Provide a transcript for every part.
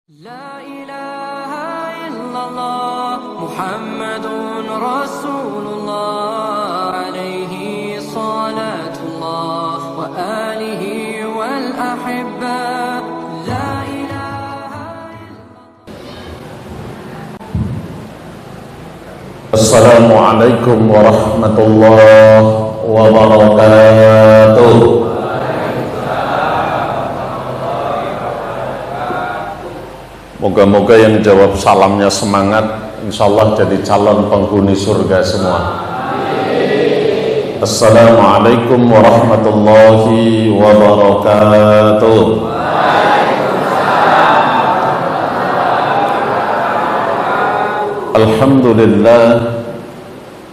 لا إله إلا الله محمد رسول الله عليه صلاة الله وآله والأحبة لا إله السلام عليكم ورحمة الله وبركاته. Moga-moga yang jawab salamnya semangat, insyaallah jadi calon penghuni surga semua. Assalamualaikum warahmatullahi wabarakatuh.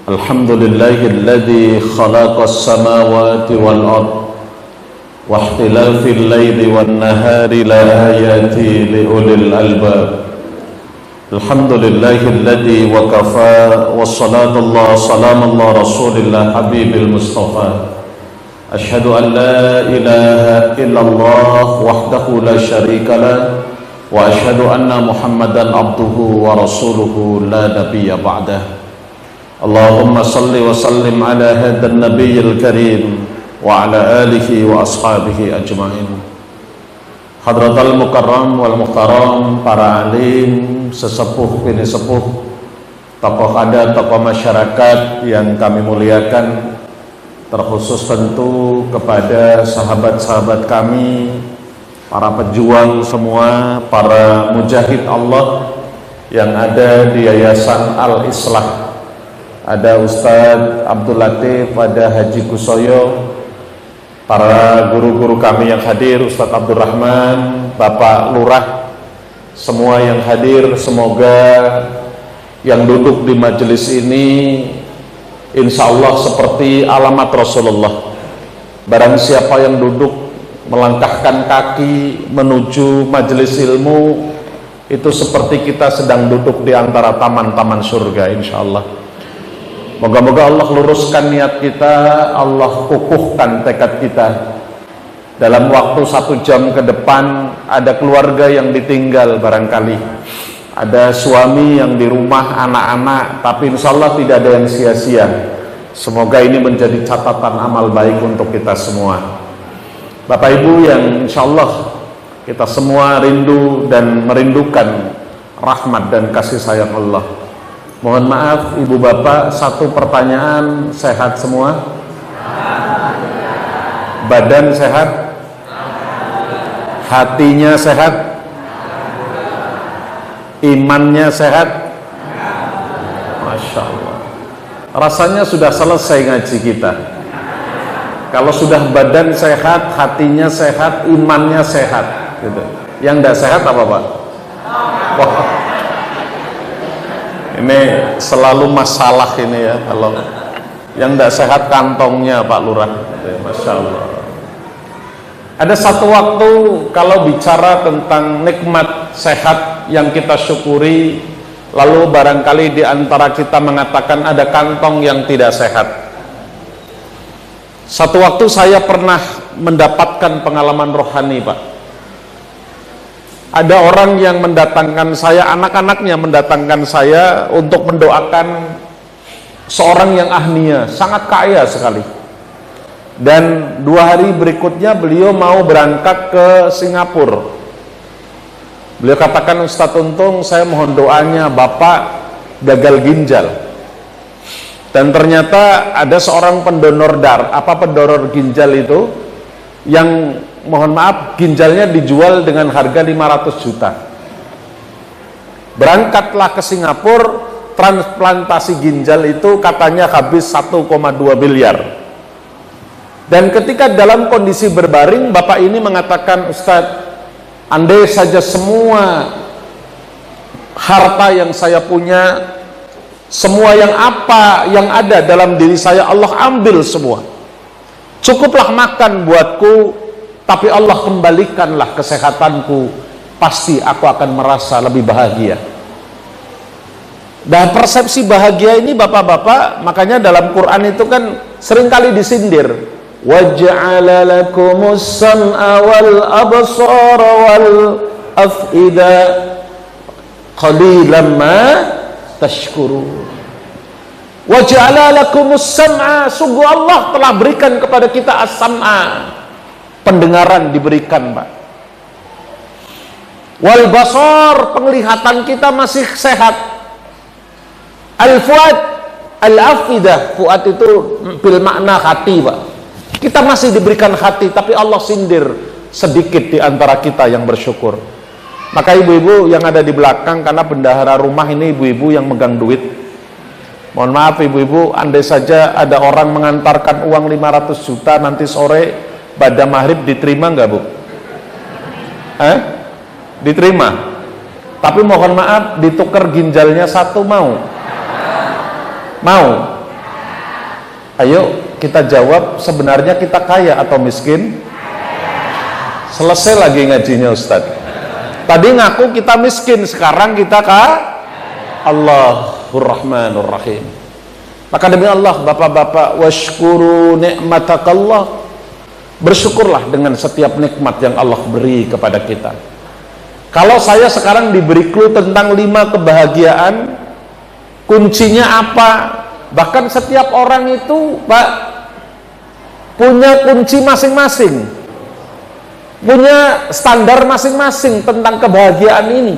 Alhamdulillahilladzi khalaqas samawati wal ardh wa ikhtilafil laili wan nahari la ayati li ulil albab. Alhamdulillahilladzi wa kafa wassalatullah salamullah rasulillah habibil mustafa. Asyhadu an la ilaha illallah wahdahu la syarika lah wa asyhadu anna muhammadan abduhu wa rasuluhu la nabiyya ba'dah. Allahumma salli wa sallim ala hadan nabiyyil karim wa ala alihi wa ashabihi ajma'in. Hadratal mukarram wal muhtaram, para alim, sesepuh bini sepuh, tokoh adat, tokoh masyarakat yang kami muliakan, terkhusus tentu kepada sahabat-sahabat kami, para pejuang semua, para mujahid Allah yang ada di Yayasan Al-Islah. Ada Ustadz Abdul Latif, ada Haji Kusoyo, para guru-guru kami yang hadir, Ustadz Abdul Rahman, Bapak Lurah, semua yang hadir. Semoga yang duduk di majelis ini insya Allah seperti alamat Rasulullah. Barang siapa yang duduk melangkahkan kaki menuju majelis ilmu, itu seperti kita sedang duduk di antara taman-taman surga insya Allah. Moga-moga Allah luruskan niat kita, Allah kukuhkan tekad kita. Dalam waktu 1 jam ke depan ada keluarga yang ditinggal barangkali, ada suami yang di rumah, anak-anak, tapi insya Allah tidak ada yang sia-sia. Semoga ini menjadi catatan amal baik untuk kita semua. Bapak Ibu yang insya Allah kita semua rindu dan merindukan rahmat dan kasih sayang Allah. Mohon maaf Ibu Bapak, satu pertanyaan, sehat semua? Badan sehat? Hatinya sehat? Imannya sehat? Masya Allah. Rasanya sudah selesai ngaji kita. Kalau sudah badan sehat, hatinya sehat, imannya sehat gitu. Yang tidak sehat apa Pak? Wah, ini selalu masalah ini ya. Kalau yang tidak sehat kantongnya Pak Lurah, Masya Allah. Ada satu waktu kalau bicara tentang nikmat sehat yang kita syukuri, lalu barangkali di antara kita mengatakan ada kantong yang tidak sehat. Satu waktu saya pernah mendapatkan pengalaman rohani Pak. Ada orang yang mendatangkan saya, anak-anaknya mendatangkan saya untuk mendoakan seorang yang ahniya, sangat kaya sekali. Dan 2 hari berikutnya beliau mau berangkat ke Singapura. Beliau katakan, Ustadz Untung, saya mohon doanya, Bapak gagal ginjal. Dan ternyata ada seorang pendonor pendonor ginjal itu yang mohon maaf ginjalnya dijual dengan harga 500 juta. Berangkatlah ke Singapura, transplantasi ginjal itu katanya habis 1,2 miliar. Dan ketika dalam kondisi berbaring, bapak ini mengatakan, Ustadz, andai saja semua harta yang saya punya, semua yang ada dalam diri saya Allah ambil semua, cukuplah makan buatku, tapi Allah kembalikanlah kesehatanku, pasti aku akan merasa lebih bahagia. Dan persepsi bahagia ini bapak-bapak, makanya dalam Quran itu kan seringkali disindir, waja'ala lakumus sam'a wal absara wal af'ida qalilan ma tashkurun. Wa ja'ala lakumus sam'a, sungguh Allah telah berikan kepada kita as-sam'a, pendengaran diberikan, Pak. Wal basar, penglihatan kita masih sehat. Al fuad, al afidah, fuad itu bil makna hati, Pak. Kita masih diberikan hati, tapi Allah sindir sedikit di antara kita yang bersyukur. Maka ibu-ibu yang ada di belakang, karena bendahara rumah ini ibu-ibu yang megang duit, mohon maaf ibu-ibu, andai saja ada orang mengantarkan uang 500 juta nanti sore pada maghrib, diterima nggak, Bu? Diterima. Tapi mohon maaf, ditukar ginjalnya satu, mau? Mau? Ayo kita jawab, sebenarnya kita kaya atau miskin? Selesai lagi ngajinya Ustadz. Tadi ngaku kita miskin, sekarang kita Allahur Rahmanur Rahim. Maka demi Allah, bapak-bapak, washkuru ni'matakallah, bersyukurlah dengan setiap nikmat yang Allah beri kepada kita. Kalau saya sekarang diberi clue tentang 5 kebahagiaan, kuncinya apa? Bahkan setiap orang itu, Pak, punya kunci masing-masing, punya standar masing-masing tentang kebahagiaan ini.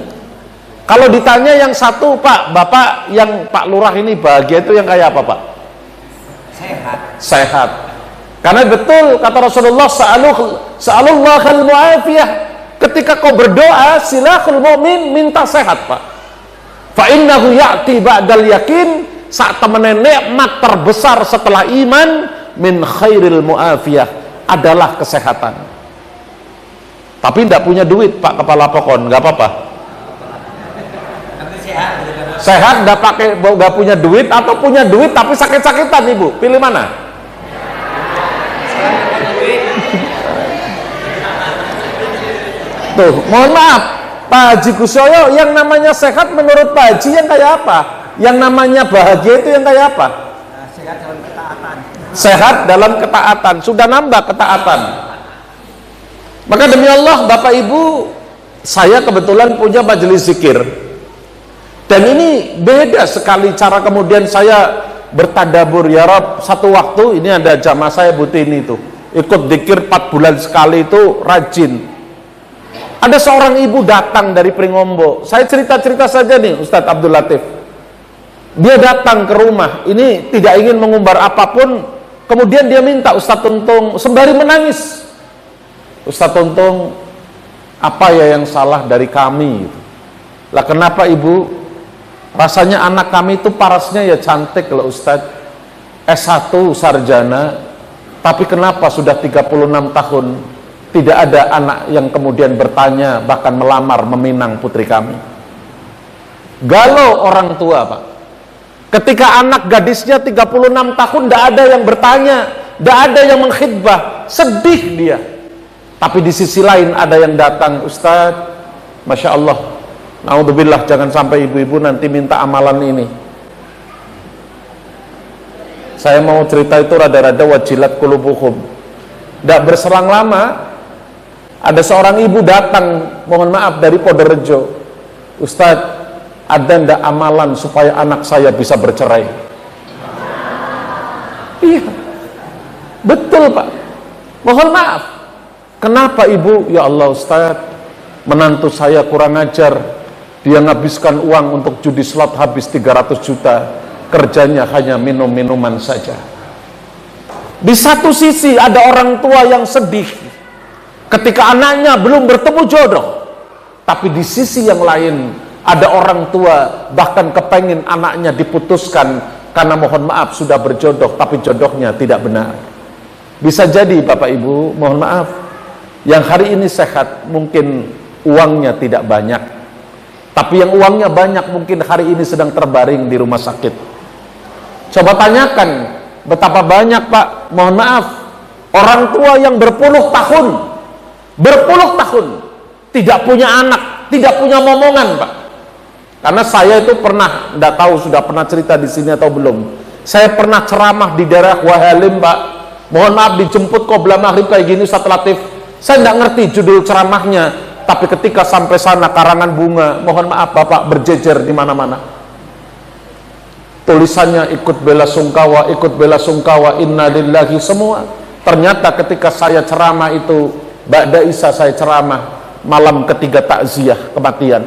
Kalau ditanya yang satu, Pak, Bapak, yang Pak Lurah ini bahagia itu yang kayak apa, Pak? Sehat. Sehat. Karena betul kata Rasulullah, sa'alullahal mu'afiyah. Ketika kau berdoa, silahul mu'min, minta sehat, Pak. Fa innahu ya'ti ba'dal yakin, saat temenin nikmat terbesar setelah iman, min khairil mu'afiyah, adalah kesehatan. Tapi tidak punya duit, Pak Kepala Pokon, nggak apa-apa. Sehat nggak punya duit, atau punya duit tapi sakit-sakitan, Ibu, pilih mana? Tuh, mohon maaf, Pak Haji Kusyoyo, yang namanya sehat menurut Pak Haji yang kayak apa? Yang namanya bahagia itu yang kayak apa? Sehat dalam ketaatan. Sehat dalam ketaatan, sudah nambah ketaatan. Maka demi Allah, Bapak Ibu, saya kebetulan punya majelis zikir, dan ini beda sekali cara kemudian saya bertadabur. Ya Rob, satu waktu ini ada jamaah saya Butin itu ikut zikir 4 bulan sekali, itu rajin. Ada seorang ibu datang dari Pringombo, saya cerita-cerita saja nih Ustadz Abdul Latif. Dia datang ke rumah, ini tidak ingin mengumbar apapun, kemudian dia minta, Ustadz Tuntung, sembari menangis, Ustadz Tuntung, apa ya yang salah dari kami? Lah kenapa Ibu? Rasanya anak kami itu parasnya ya cantik loh Ustadz, S1 sarjana, tapi kenapa sudah 36 tahun tidak ada anak yang kemudian bertanya, bahkan melamar, meminang putri kami? Galau orang tua, Pak. Ketika anak gadisnya 36 tahun tidak ada yang bertanya, tidak ada yang mengkhidbah, sedih dia. Tapi di sisi lain ada yang datang, Ustadz, Masya Allah, naudzubillah, jangan sampai ibu-ibu nanti minta amalan ini. Saya mau cerita itu rada-rada wajilat qulubuhum. Tidak berselang lama, ada seorang ibu datang, mohon maaf, dari Podorejo. Ustadz, ada ndak amalan supaya anak saya bisa bercerai? Iya, betul Pak. Mohon maaf. Kenapa Ibu? Ya Allah Ustadz, menantu saya kurang ajar. Dia ngabiskan uang untuk judi slot habis 300 juta. Kerjanya hanya minum-minuman saja. Di satu sisi ada orang tua yang sedih ketika anaknya belum bertemu jodoh. Tapi di sisi yang lain ada orang tua bahkan kepengin anaknya diputuskan karena mohon maaf sudah berjodoh tapi jodohnya tidak benar. Bisa jadi Bapak Ibu, mohon maaf, yang hari ini sehat mungkin uangnya tidak banyak, tapi yang uangnya banyak mungkin hari ini sedang terbaring di rumah sakit. Coba tanyakan betapa banyak Pak, mohon maaf, orang tua yang berpuluh tahun tidak punya anak, tidak punya momongan Pak. Karena saya itu pernah, tidak tahu sudah pernah cerita di sini atau belum, saya pernah ceramah di daerah Wahalim Pak. Mohon maaf, dijemput qobla maghrib kayak gini Ustadz Latif, saya tidak ngerti judul ceramahnya, tapi ketika sampai sana karangan bunga, mohon maaf Bapak, berjejer di mana-mana. Tulisannya ikut bela sungkawa, inna lillahi semua. Ternyata ketika saya ceramah itu, ba'da isya saya ceramah, malam ketiga takziah kematian.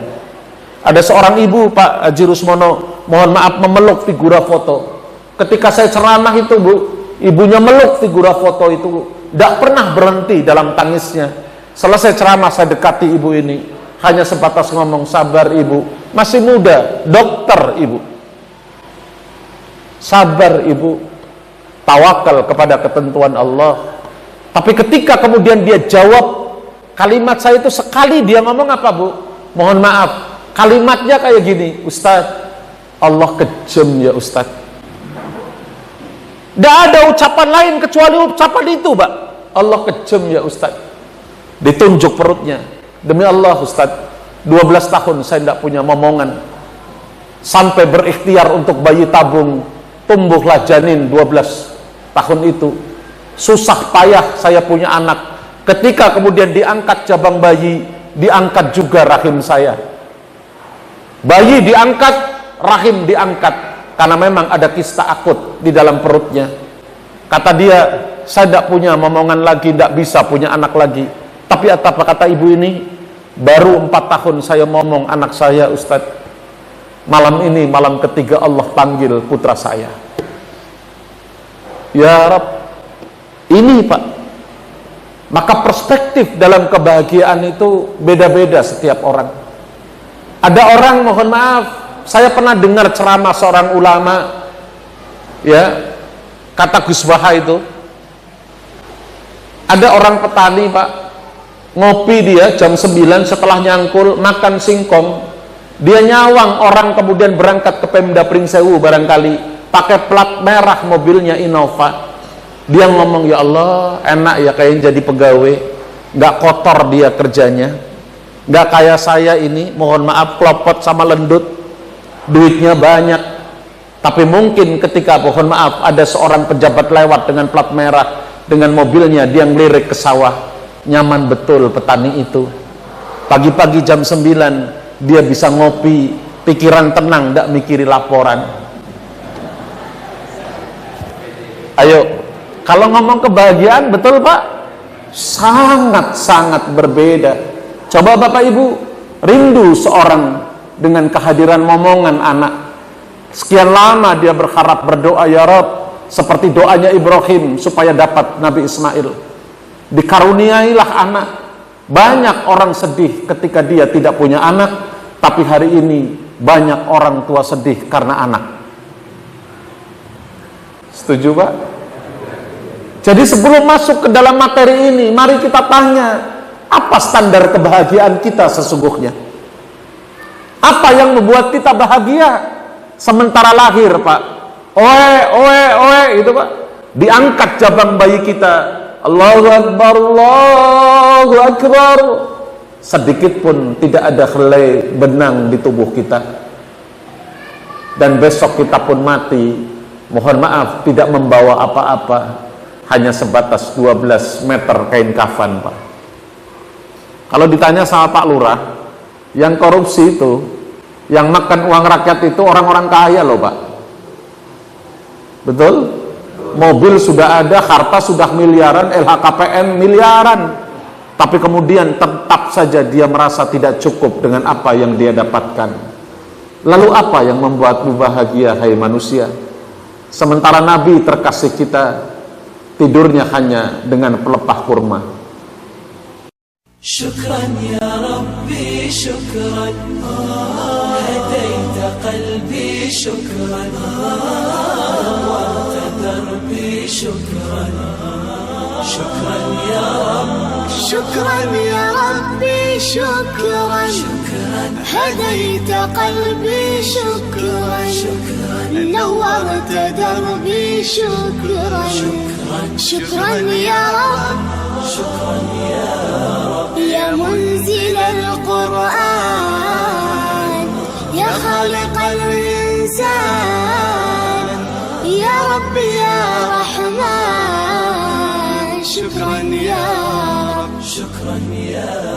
Ada seorang ibu, Pak Haji Rusmono, mohon maaf, memeluk figura foto. Ketika saya ceramah itu, Bu, ibunya meluk figura foto itu, tidak pernah berhenti dalam tangisnya. Selesai ceramah saya dekati ibu ini, hanya sebatas ngomong, sabar ibu, masih muda, dokter ibu, sabar ibu, tawakal kepada ketentuan Allah. Tapi ketika kemudian dia jawab kalimat saya itu, sekali dia ngomong apa, Bu? Mohon maaf, kalimatnya kayak gini, Ustadz, Allah kejam ya Ustadz. Tidak ada ucapan lain kecuali ucapan itu, Pak. Allah kejam ya Ustadz. Ditunjuk perutnya. Demi Allah Ustadz, 12 tahun saya tidak punya momongan. Sampai berikhtiar untuk bayi tabung, tumbuhlah janin 12 tahun itu. Susah payah saya punya anak. Ketika kemudian diangkat jabang bayi, diangkat juga rahim saya. Bayi diangkat, rahim diangkat, karena memang ada kista akut di dalam perutnya. Kata dia, saya tidak punya momongan lagi, tidak bisa punya anak lagi. Tapi apa kata ibu ini? Baru 4 tahun saya momong anak saya, Ustadz. Malam ini, malam ketiga Allah panggil putra saya. Ya Rab, ini Pak. Maka perspektif dalam kebahagiaan itu beda-beda setiap orang. Ada orang, mohon maaf, saya pernah dengar ceramah seorang ulama, ya, kata Gus Baha itu, ada orang petani Pak, ngopi dia jam 9 setelah nyangkul, makan singkong, dia nyawang orang kemudian berangkat ke Pemda Pringsewu barangkali, pakai plat merah mobilnya Innova. Dia ngomong, ya Allah, enak ya kayaknya jadi pegawai, nggak kotor dia kerjanya, nggak kayak saya ini, mohon maaf, klopot sama lendut, duitnya banyak. Tapi mungkin ketika, mohon maaf, ada seorang pejabat lewat dengan plat merah, dengan mobilnya, dia ngelirik ke sawah, nyaman betul petani itu. Pagi-pagi jam 9, dia bisa ngopi, pikiran tenang, nggak mikiri laporan. Ayo, kalau ngomong kebahagiaan, betul Pak? Sangat-sangat berbeda. Coba Bapak Ibu, rindu seorang dengan kehadiran momongan anak. Sekian lama dia berharap, berdoa, ya Rabb, seperti doanya Ibrahim supaya dapat Nabi Ismail. Dikaruniailah anak. Banyak orang sedih ketika dia tidak punya anak, tapi hari ini banyak orang tua sedih karena anak. Setuju Pak? Jadi sebelum masuk ke dalam materi ini, mari kita tanya, apa standar kebahagiaan kita sesungguhnya? Apa yang membuat kita bahagia sementara lahir, Pak? Oe, itu Pak. Diangkat jabang bayi kita. Allahu Akbar, Allahu Akbar. Sedikit pun tidak ada helai benang di tubuh kita. Dan besok kita pun mati, mohon maaf, tidak membawa apa-apa. Hanya sebatas 12 meter kain kafan, Pak. Kalau ditanya sama Pak Lurah, yang korupsi itu, yang makan uang rakyat itu orang-orang kaya loh Pak. Betul? Mobil sudah ada, harta sudah miliaran, LHKPN miliaran. Tapi kemudian tetap saja dia merasa tidak cukup dengan apa yang dia dapatkan. Lalu apa yang membuatmu bahagia, hai manusia? Sementara Nabi terkasih kita tidurnya hanya dengan pelepah kurma. Syukran ya Rabbi, syukran, hadaita qalbi, syukran, nawwarta darbi, syukran, syukran ya Rabbi, شكرا يا ربي شكرا هديت قلبي شكرا نورت دربي شكرا شكرا يا رب يا منزل القرآن يا خالق الإنسان يا رب يا رحمن شكرا يا رب شكرا يا